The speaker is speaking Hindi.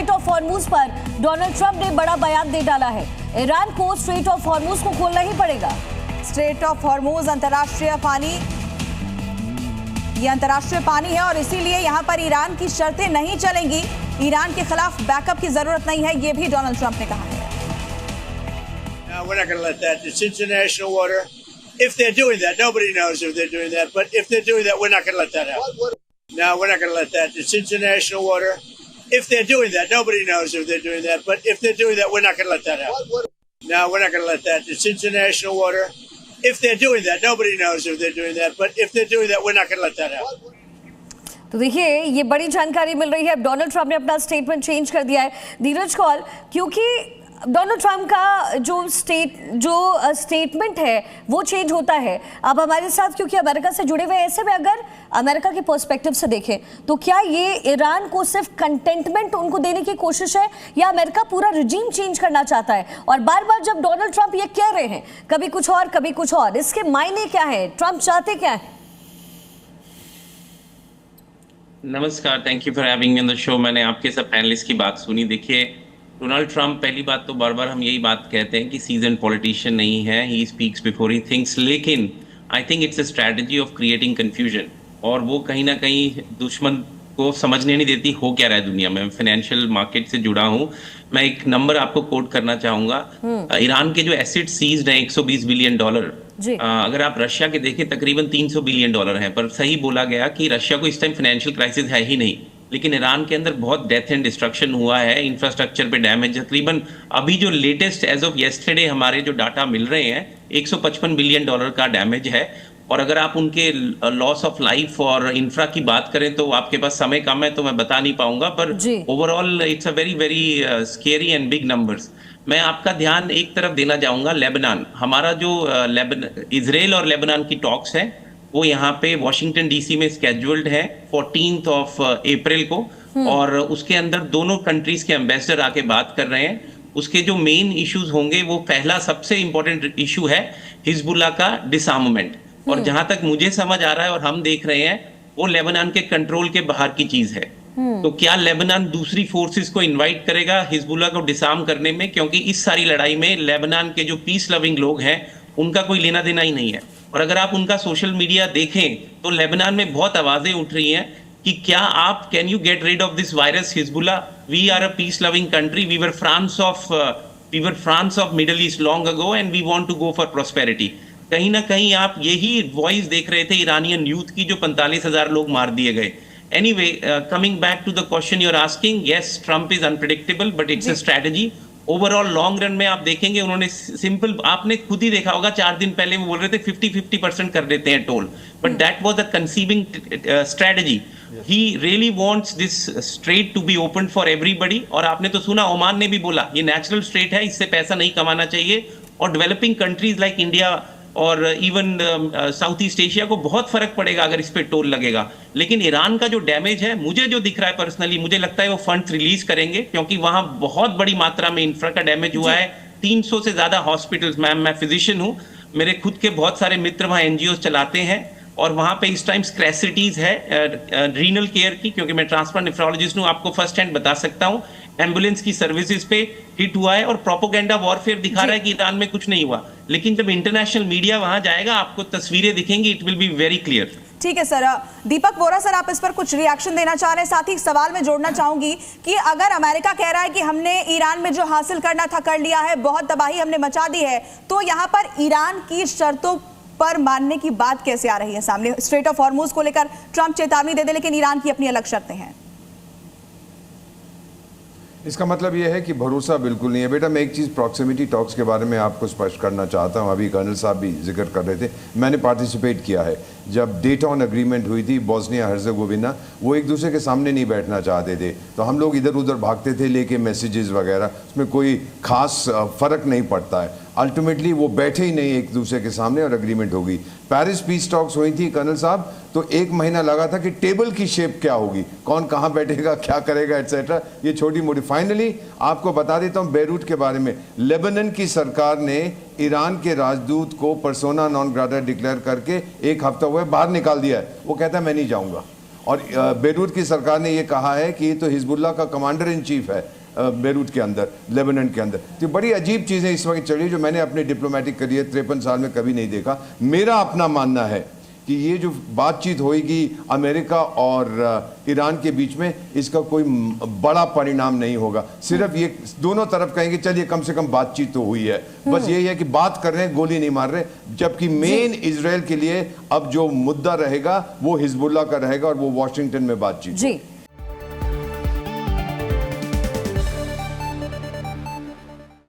स्ट्रेट ऑफ हॉर्मूज पर डोनाल्ड ट्रंप ने बड़ा बयान दे डाला है। ईरान को स्ट्रेट ऑफ हॉर्मूज को खोलना ही पड़ेगा। स्ट्रेट ऑफ हॉर्मूज अंतर्राष्ट्रीय पानी, ये अंतर्राष्ट्रीय पानी है और इसीलिए यहां पर ईरान की शर्तें नहीं चलेंगी। ईरान के खिलाफ बैकअप की जरूरत नहीं है, ये भी डोनाल्ड ट्रंप ने कहा है। We're not going to let that. It's international water. If they're doing that, nobody knows if they're doing that. But if they're doing that, we're not going to let that happen. No, we're not going to let that. It's international water. If they're doing that, nobody knows if they're doing that. But if they're doing that, we're not going to let that happen. No, we're not going to let that. It's international water. If they're doing that, nobody knows if they're doing that. But if they're doing that, we're not going to let that happen. तो देखिए, ये बड़ी जानकारी मिल रही है। अब डोनाल्ड ट्रंप ने अपना स्टेटमेंट चेंज कर दिया है, धीरज कौल, क्योंकि डोनाल्ड ट्रंप का जो स्टेटमेंट है वो चेंज होता है। अब हमारे साथ क्योंकि अमेरिका से जुड़े हुए हैं, ऐसे में अगर अमेरिका के पर्सपेक्टिव से देखें तो क्या ये ईरान को सिर्फ कंटेंटमेंट उनको देने की कोशिश है या अमेरिका पूरा रिजीम चेंज करना चाहता है? और बार बार जब डोनाल्ड ट्रंप ये कह रहे हैं कभी कुछ और कभी कुछ और, इसके मायने क्या है? ट्रंप चाहते क्या है? नमस्कार, thank you for having me on the show. मैंने आपके सब पैनलिस्ट की बात सुनी। देखिए, डोनाल्ड ट्रंप, पहली बात तो बार बार हम यही बात कहते हैं कि सीजन पॉलिटिशियन नहीं है, he speaks before he thinks, लेकिन I think it's a strategy of creating confusion, और वो कहीं ना कहीं दुश्मन को समझने नहीं देती हो क्या रहा है दुनिया में। फाइनेंशियल मार्केट से जुड़ा हूँ, मैं एक नंबर आपको कोट करना चाहूंगा। ईरान के जो एसेट सीज्ड हैं $120 बिलियन, अगर आप रशिया के देखें तकरीबन $300 बिलियन हैं। पर सही बोला गया कि रशिया को इस टाइम फाइनेंशियल क्राइसिस है ही नहीं, लेकिन ईरान के अंदर बहुत डेथ एंड डिस्ट्रक्शन हुआ है, इंफ्रास्ट्रक्चर पे डैमेज। तकरीबन अभी जो लेटेस्ट एज ऑफ येस्टरडे हमारे जो डाटा मिल रहे हैं, $155 बिलियन का डैमेज है। और अगर आप उनके लॉस ऑफ लाइफ और इंफ्रा की बात करें तो आपके पास समय कम है तो मैं बता नहीं पाऊंगा, पर overall it's a very very scary and big numbers. मैं आपका ध्यान एक तरफ देना चाहूंगा, लेबनान। हमारा जो इजराइल और लेबनान की टॉक्स है वो यहाँ पे वॉशिंगटन डीसी में स्केड्यूल्ड है 14 अप्रैल को, और उसके अंदर दोनों कंट्रीज के एम्बेसडर आके बात कर रहे हैं। उसके जो मेन इश्यूज होंगे, वो पहला सबसे इंपॉर्टेंट इशू है हिजबुल्लाह का डिसआर्ममेंट, और जहां तक मुझे समझ आ रहा है और हम देख रहे हैं, वो लेबनान के कंट्रोल के बाहर की चीज है। तो क्या लेबनान दूसरी फोर्सेस को इनवाइट करेगा हिजबुल्लाह को डिसआर्म करने में? क्योंकि इस सारी लड़ाई में लेबनान के जो पीस लविंग लोग हैं उनका कोई लेना देना ही नहीं है। और अगर आप उनका सोशल मीडिया देखें तो लेबनान में बहुत आवाजें उठ रही हैं कि क्या आप can you get rid of this virus Hezbollah, we are a peace loving country, we were France of Middle East long ago and we want to go for prosperity. कहीं ना कहीं आप यही वॉइस देख रहे थे ईरानियन यूथ की, जो 45,000 लोग मार दिए गए। Anyway, coming back to the question you are asking, yes, Trump is unpredictable but it's a strategy. Overall long run में आप देखेंगे उन्होंने सिंपल, आपने खुद ही देखा होगा 4 दिन पहले वो बोल रहे थे 50-50% कर देते हैं toll, but that was a conceiving strategy. He really wants this strait to be open for everybody. और आपने तो सुना, ओमान ने भी बोला ये नेचुरल स्ट्रेट है, इससे पैसा नहीं कमाना चाहिए। और डेवलपिंग कंट्रीज लाइक इंडिया और इवन साउथ ईस्ट एशिया को बहुत फर्क पड़ेगा अगर इस पे टोल लगेगा। लेकिन ईरान का जो डैमेज है, मुझे जो दिख रहा है पर्सनली, मुझे लगता है वो फंड्स रिलीज करेंगे, क्योंकि वहां बहुत बड़ी मात्रा में इंफ्रा का डैमेज हुआ है। 300 से ज्यादा हॉस्पिटल्स, मैं फिजिशियन हूँ, मेरे खुद के बहुत सारे मित्र वहाँ एनजीओ चलाते हैं, और वहाँ पे इस टाइम स्क्रैसिटीज है रीनल केयर की, क्योंकि मैं ट्रांसप्लांट नेफ्रोलॉजिस्ट हूँ, आपको फर्स्ट हैंड बता सकता हूँ। एम्बुलेंस की सर्विसेज पे हिट हुआ है, और प्रोपोगेंडा वॉरफेयर दिखा रहा है कि ईरान में कुछ नहीं हुआ। लेकिन जब इंटरनेशनल मीडिया वहां जाएगा, आपको तस्वीरें दिखेंगी, it will be very clear. ठीक है सर। दीपक वोरा सर, आप इस पर कुछ रिएक्शन देना चाह रहे हैं? साथ ही सवाल में जोड़ना चाहूंगी कि अगर अमेरिका कह रहा है कि हमने ईरान में जो हासिल करना था कर लिया है, बहुत तबाही हमने मचा दी है, तो यहाँ पर ईरान की शर्तों पर मानने की बात कैसे आ रही है सामने? स्ट्रेट ऑफ हॉर्मूज को लेकर ट्रंप चेतावनी दे दे, लेकिन ईरान की अपनी अलग शर्तें हैं। इसका मतलब यह है कि भरोसा बिल्कुल नहीं है। बेटा, मैं एक चीज़ प्रॉक्सिमिटी टॉक्स के बारे में आपको स्पष्ट करना चाहता हूं। अभी कर्नल साहब भी जिक्र कर रहे थे, मैंने पार्टिसिपेट किया है। जब डेटॉन एग्रीमेंट हुई थी बोस्निया हर्जेगोविना, वो एक दूसरे के सामने नहीं बैठना चाहते थे, तो हम लोग इधर उधर भागते थे लेके मैसेजेस वगैरह, उसमें कोई खास फ़र्क नहीं पड़ता है। अल्टीमेटली वो बैठे ही नहीं एक दूसरे के सामने और एग्रीमेंट होगी। पेरिस पीस टॉक्स हुई थी कर्नल साहब, तो 1 महीना लगा था कि टेबल की शेप क्या होगी, कौन कहाँ बैठेगा, क्या करेगा, एटसेट्रा, ये छोटी मोटी। फाइनली आपको बता देता हूँ बेरूट के बारे में। लेबनान की सरकार ने ईरान के राजदूत को पर्सोना नॉन ग्राटा डिक्लेयर करके 1 हफ्ता हुआ बाहर निकाल दिया है। वो कहता है मैं नहीं जाऊँगा। और बेरूत की सरकार ने ये कहा है कि ये तो हिजबुल्लाह का कमांडर इन चीफ है बेरूत के अंदर, लेबनान के अंदर। तो बड़ी अजीब चीज़ें इस वक्त चल रही है जो मैंने अपने डिप्लोमेटिक करियर 53 साल में कभी नहीं देखा। मेरा अपना मानना है कि ये जो बातचीत होगी अमेरिका और ईरान के बीच में, इसका कोई बड़ा परिणाम नहीं होगा। सिर्फ ये दोनों तरफ कहेंगे चलिए कम से कम बातचीत तो हुई है, बस यही है कि बात कर रहे हैं, गोली नहीं मार रहे। जबकि मेन इजराइल के लिए अब जो मुद्दा रहेगा वो हिजबुल्लाह का रहेगा और वो वॉशिंगटन में बातचीत। जी